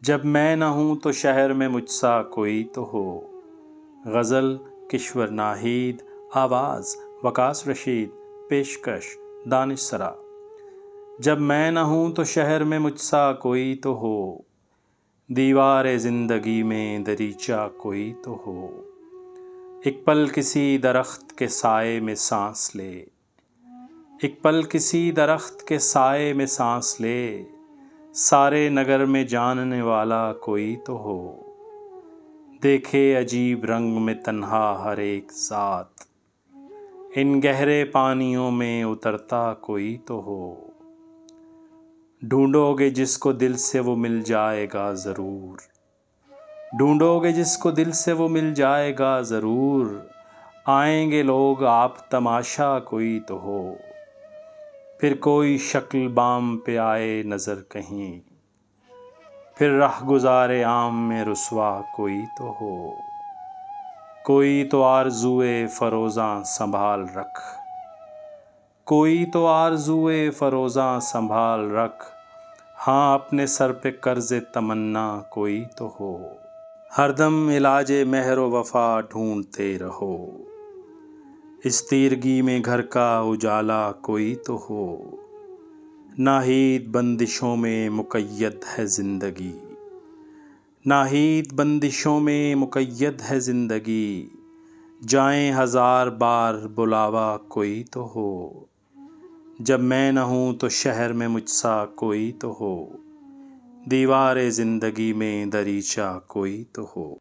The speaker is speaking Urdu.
جب میں نہ ہوں تو شہر میں مجھ سا کوئی تو ہو۔ غزل کشور ناہید، آواز وقاص رشید، پیشکش دانش سرا۔ جب میں نہ ہوں تو شہر میں مجھ سا کوئی تو ہو، دیوار زندگی میں دریچہ کوئی تو ہو۔ ایک پل کسی درخت کے سائے میں سانس لے، ایک پل کسی درخت کے سائے میں سانس لے، سارے نگر میں جاننے والا کوئی تو ہو۔ دیکھے عجیب رنگ میں تنہا ہر ایک ذات، ان گہرے پانیوں میں اترتا کوئی تو ہو۔ ڈھونڈو گے جس کو دل سے وہ مل جائے گا ضرور، ڈھونڈو گے جس کو دل سے وہ مل جائے گا ضرور۔ آئیں گے لوگ آپ تماشا کوئی تو ہو، پھر کوئی شکل بام پہ آئے نظر کہیں، پھر رہ گزار عام میں رسوا کوئی تو ہو۔ کوئی تو آرزوئے فروزاں سنبھال رکھ، کوئی تو آرزوئے فروزاں سنبھال رکھ، ہاں اپنے سر پہ قرض تمنا کوئی تو ہو۔ ہر دم علاج مہر و وفا ڈھونڈتے رہو، اس تیرگی میں گھر کا اجالا کوئی تو ہو۔ ناہید بندشوں میں مقید ہے زندگی، ناہید بندشوں میں مقید ہے زندگی، جائیں ہزار بار بلاوا کوئی تو ہو۔ جب میں نہ ہوں تو شہر میں مجھ سا کوئی تو ہو، دیوار زندگی میں دریچہ کوئی تو ہو۔